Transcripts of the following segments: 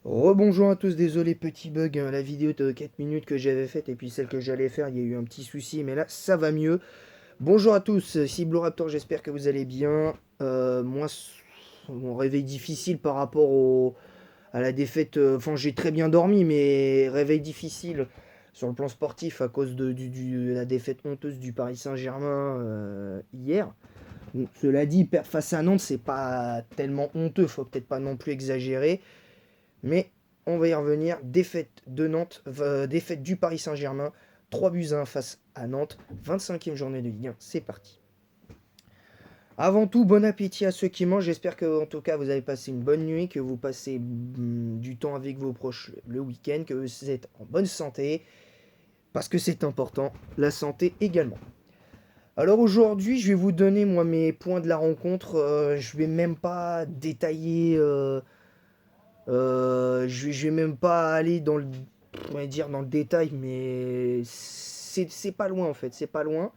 Rebonjour à tous, désolé petit bug, la vidéo de 4 minutes que j'avais faite et puis celle que j'allais faire, il y a eu un petit souci, mais là ça va mieux. Bonjour à tous, ici Blue Raptor, j'espère que vous allez bien. Moi, mon réveil difficile par rapport à la défaite, enfin j'ai très bien dormi, mais réveil difficile sur le plan sportif à cause de la défaite honteuse du Paris Saint-Germain hier. Bon, cela dit, perdre face à Nantes, c'est pas tellement honteux, faut peut-être pas non plus exagérer. Mais on va y revenir. Défaite de Nantes, défaite du Paris Saint-Germain. 3-1 face à Nantes. 25e journée de Ligue 1. C'est parti. Avant tout, bon appétit à ceux qui mangent. J'espère que, en tout cas, vous avez passé une bonne nuit, que vous passez du temps avec vos proches le week-end, que vous êtes en bonne santé, parce que c'est important, la santé également. Alors aujourd'hui, je vais vous donner moi mes points de la rencontre. Je vais même pas détailler je vais même pas aller dans le, on va dire dans le détail, mais c'est pas loin en fait, c'est pas loin.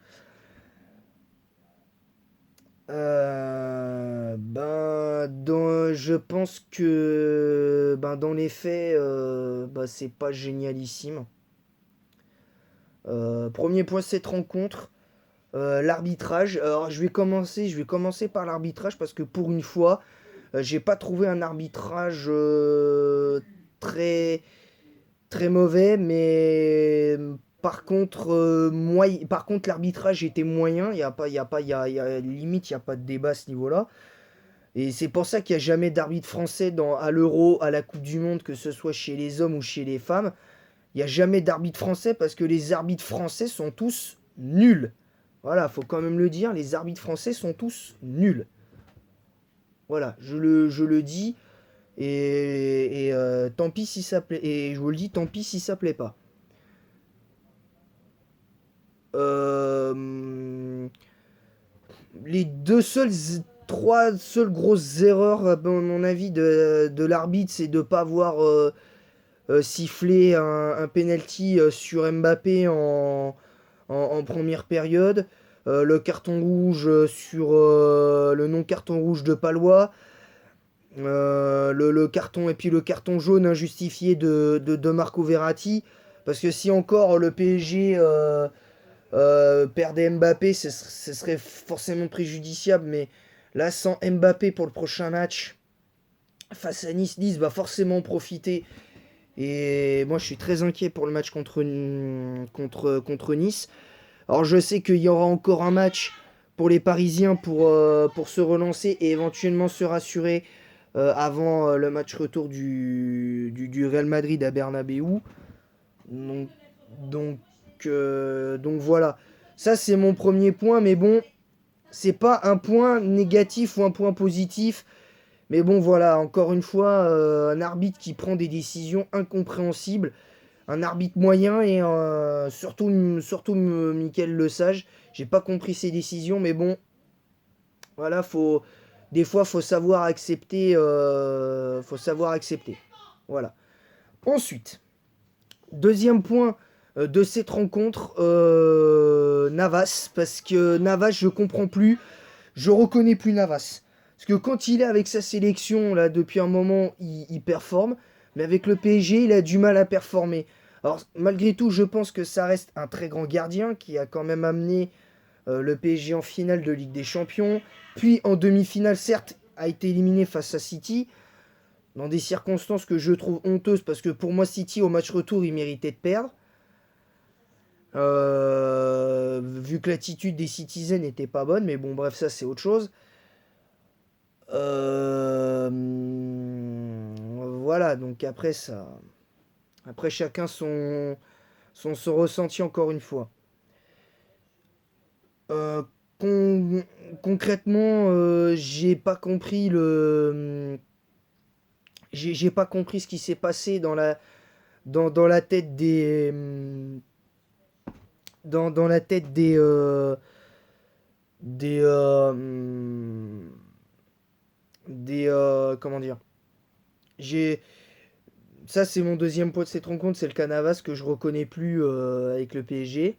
Je pense que dans les faits, c'est pas génialissime. Premier point de cette rencontre, l'arbitrage. Alors je vais commencer par l'arbitrage parce que pour une fois, j'ai pas trouvé un arbitrage très très mauvais, mais par contre l'arbitrage était moyen. Il y a pas, il y a pas, limite il y a pas de débat à ce niveau-là. Et c'est pour ça qu'il n'y a jamais d'arbitre français à l'Euro, à la Coupe du Monde, que ce soit chez les hommes ou chez les femmes. Il n'y a jamais d'arbitre français parce que les arbitres français sont tous nuls. Voilà, faut quand même le dire, les arbitres français sont tous nuls. Voilà, je le dis. Tant pis si ça plaît. Et je vous le dis, tant pis si ça plaît pas. Euh, trois seules grosses erreurs, à mon avis, de l'arbitre, c'est de ne pas avoir sifflé un penalty sur Mbappé en première période. Le carton rouge sur le non-carton rouge de Palois. Le carton et puis le carton jaune injustifié de Marco Verratti. Parce que si encore le PSG perdait Mbappé, ce serait forcément préjudiciable. Mais là, sans Mbappé pour le prochain match face à Nice va forcément profiter. Et moi, je suis très inquiet pour le match contre Nice. Alors, je sais qu'il y aura encore un match pour les Parisiens pour se relancer et éventuellement se rassurer avant le match retour du Real Madrid à Bernabeu. Donc, donc, donc voilà. Ça, c'est mon premier point. Mais bon, c'est pas un point négatif ou un point positif. Mais bon, voilà, encore une fois, un arbitre qui prend des décisions incompréhensibles. Un arbitre moyen et surtout Mickaël Lesage. J'ai pas compris ses décisions, mais bon, voilà, des fois, faut savoir accepter. Faut savoir accepter. Voilà. Ensuite, deuxième point de cette rencontre, Navas. Parce que Navas, je comprends plus. Je reconnais plus Navas. Parce que quand il est avec sa sélection, là, depuis un moment, il performe. Mais avec le PSG, il a du mal à performer. Alors, malgré tout, je pense que ça reste un très grand gardien qui a quand même amené le PSG en finale de Ligue des Champions. Puis en demi-finale, certes, a été éliminé face à City. Dans des circonstances que je trouve honteuses. Parce que pour moi, City, au match retour, il méritait de perdre. Vu que l'attitude des Citizens n'était pas bonne. Mais bon, bref, ça, c'est autre chose. Euh, voilà, donc après ça. Après chacun son ressenti encore une fois. Euh, con- Concrètement, j'ai pas compris ce qui s'est passé dans la tête dans la tête des, comment dire. J'ai Ça, c'est mon deuxième point de cette rencontre, c'est le Canavas que je reconnais plus avec le PSG.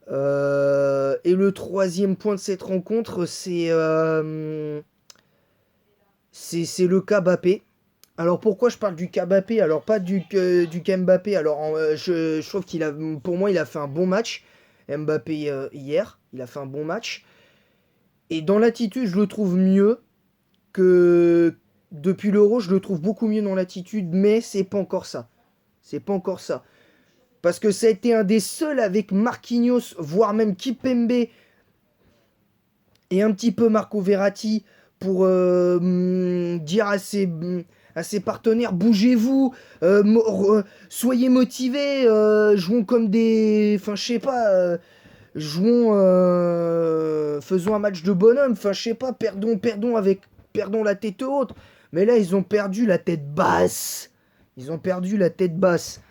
Et le troisième point de cette rencontre, c'est le cas Mbappé. Alors pourquoi je parle du Mbappé, alors pas du Mbappé, alors je trouve qu'il a, pour moi il a fait un bon match, Mbappé hier, il a fait un bon match, et dans l'attitude je le trouve mieux que depuis l'Euro, je le trouve beaucoup mieux dans l'attitude, mais c'est pas encore ça, c'est pas encore ça, parce que ça a été un des seuls avec Marquinhos, voire même Kipembe, et un petit peu Marco Verratti pour dire à ses partenaires bougez-vous, soyez motivés, jouons comme des. Enfin, je sais pas, jouons. Faisons un match de bonhomme, enfin, je sais pas, perdons la tête haute. Mais là, ils ont perdu la tête basse. Ils ont perdu la tête basse.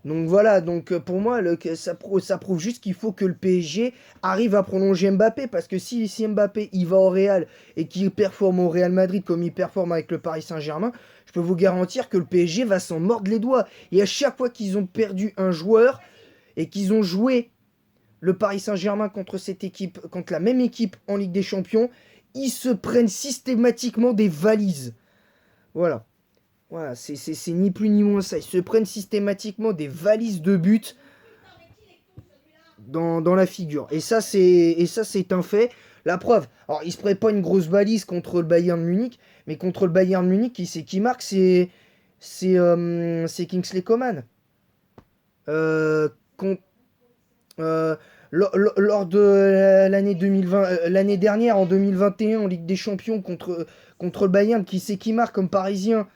Donc voilà, donc pour moi, ça prouve juste qu'il faut que le PSG arrive à prolonger Mbappé. Parce que si Mbappé il va au Real et qu'il performe au Real Madrid comme il performe avec le Paris Saint-Germain, je peux vous garantir que le PSG va s'en mordre les doigts. Et à chaque fois qu'ils ont perdu un joueur et qu'ils ont joué le Paris Saint-Germain contre cette équipe, contre la même équipe en Ligue des Champions, ils se prennent systématiquement des valises. Voilà. Voilà, c'est ni plus ni moins ça. Ils se prennent systématiquement des valises de but dans la figure. Et ça, c'est un fait. La preuve. Alors, ils se prennent pas une grosse valise contre le Bayern Munich, mais contre le Bayern Munich, qui marque, c'est Kingsley Coman. Euh, con- euh, lors de l'année 2020, l'année dernière, en 2021, en Ligue des Champions, contre le Bayern, qui marque comme parisien?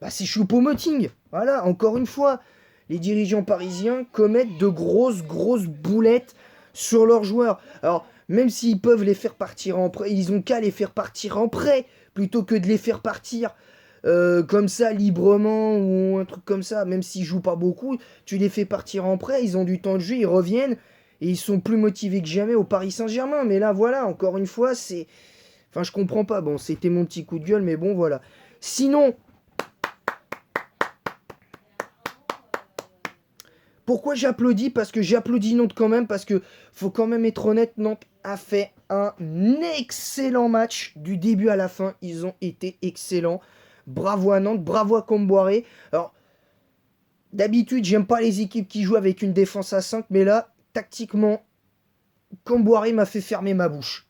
Bah, c'est Choupo-Moting. Voilà, encore une fois, les dirigeants parisiens commettent de grosses boulettes sur leurs joueurs. Alors, même s'ils peuvent les faire partir en prêt, ils ont qu'à les faire partir en prêt plutôt que de les faire partir comme ça librement ou un truc comme ça. Même s'ils jouent pas beaucoup, tu les fais partir en prêt, ils ont du temps de jeu, ils reviennent et ils sont plus motivés que jamais au Paris Saint-Germain. Mais là, voilà, encore une fois, c'est. Enfin, je comprends pas. Bon, c'était mon petit coup de gueule, mais bon, voilà. Sinon, pourquoi j'applaudis? Parce que j'applaudis Nantes quand même, parce que faut quand même être honnête, Nantes a fait un excellent match du début à la fin. Ils ont été excellents. Bravo à Nantes, bravo à Comboiré. Alors, d'habitude, j'aime pas les équipes qui jouent avec une défense à 5, mais là, tactiquement, Comboiré m'a fait fermer ma bouche.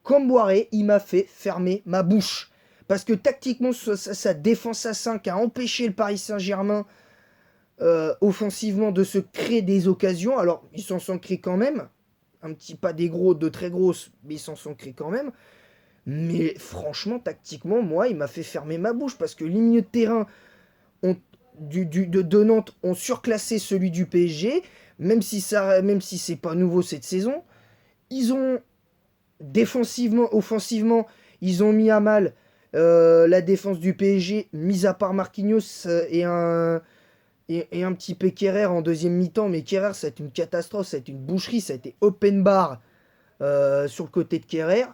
Comboiré, il m'a fait fermer ma bouche. Parce que tactiquement, sa défense à 5 a empêché le Paris Saint-Germain offensivement de se créer des occasions. Alors, ils s'en sont créés quand même. Un petit pas des gros, de très grosses, mais ils s'en sont créés quand même. Mais franchement, tactiquement, moi, il m'a fait fermer ma bouche parce que les milieux de terrain ont, de Nantes ont surclassé celui du PSG, même si c'est pas nouveau cette saison. Ils ont défensivement, offensivement, ils ont mis à mal la défense du PSG, mis à part Marquinhos et un petit peu Kerrer en deuxième mi-temps. Mais Kerrer, ça a été une catastrophe, ça a été une boucherie, ça a été open bar sur le côté de Kerrer.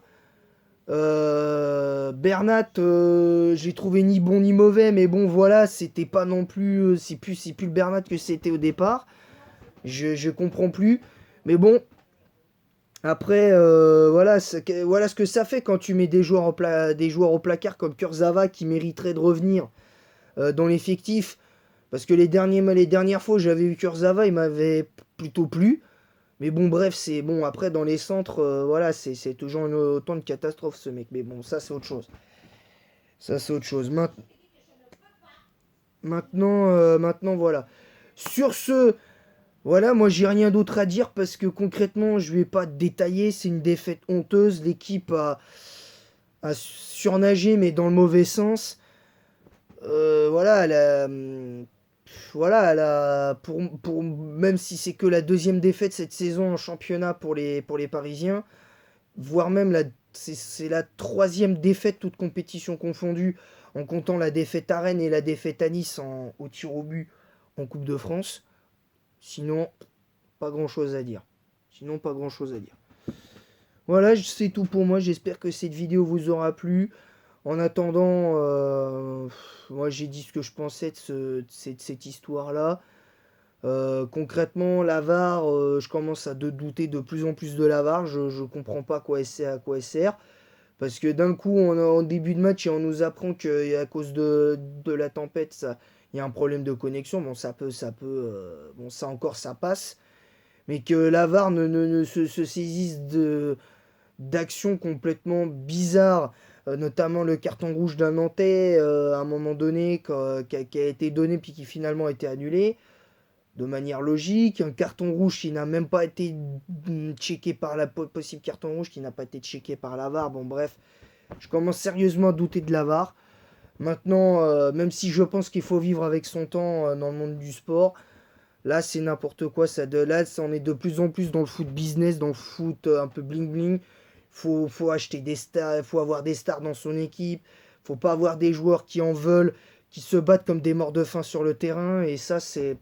Bernat, j'ai trouvé ni bon ni mauvais, mais bon, voilà, c'était pas non plus. C'est plus le Bernat que c'était au départ. Je comprends plus. Mais bon, après, voilà ce que ça fait quand tu mets des joueurs au placard comme Kurzawa qui mériteraient de revenir dans l'effectif. Parce que les dernières fois où j'avais eu Kurzawa, il m'avait plutôt plu. Mais bon, bref, c'est bon. Après, dans les centres, voilà, c'est toujours autant de catastrophe ce mec. Mais bon, ça, c'est autre chose. Ça, c'est autre chose. Maintenant, voilà. Sur ce, voilà, moi, j'ai rien d'autre à dire parce que concrètement, je vais pas détailler. C'est une défaite honteuse. L'équipe a surnagé, mais dans le mauvais sens. Voilà, même si c'est que la deuxième défaite cette saison en championnat pour les Parisiens, voire même c'est la troisième défaite, toute compétition confondue, en comptant la défaite à Rennes et la défaite à Nice au tir au but en Coupe de France. Sinon, pas grand chose à dire. Sinon, pas grand chose à dire. Voilà, c'est tout pour moi. J'espère que cette vidéo vous aura plu. En attendant, moi j'ai dit ce que je pensais de cette histoire-là. Concrètement, la VAR, je commence à douter de plus en plus de la VAR. Je comprends pas à quoi elle sert. Parce que d'un coup, en début de match, et on nous apprend qu'à cause de la tempête, il y a un problème de connexion. Bon, bon, ça encore, ça passe. Mais que la VAR ne se saisisse d'actions complètement bizarres, notamment le carton rouge d'un Nantais, à un moment donné, qui a été donné puis qui finalement a été annulé de manière logique, un carton rouge qui n'a même pas été checké par la possible carton rouge qui n'a pas été checké par la VAR. Bon bref, je commence sérieusement à douter de la VAR. Maintenant, même si je pense qu'il faut vivre avec son temps dans le monde du sport, là c'est n'importe quoi. Là, on est de plus en plus dans le foot business, dans le foot un peu bling bling. Faut acheter des stars, faut avoir des stars dans son équipe. Faut pas avoir des joueurs qui en veulent, qui se battent comme des morts de faim sur le terrain. Et ça, c'est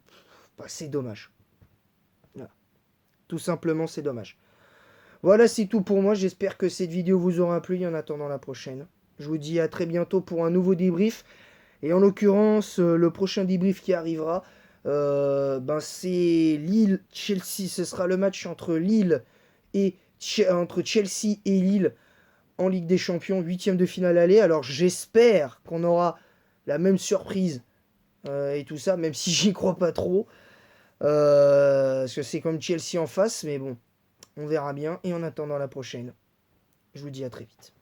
dommage. Voilà. Tout simplement, c'est dommage. Voilà, c'est tout pour moi. J'espère que cette vidéo vous aura plu. En attendant la prochaine, je vous dis à très bientôt pour un nouveau débrief. Et en l'occurrence, le prochain débrief qui arrivera, c'est Lille-Chelsea. Ce sera le match entre Chelsea et Lille en Ligue des Champions, 8e de finale aller. Alors j'espère qu'on aura la même surprise et tout ça, même si j'y crois pas trop. Parce que c'est comme Chelsea en face, mais bon, on verra bien. Et en attendant la prochaine, je vous dis à très vite.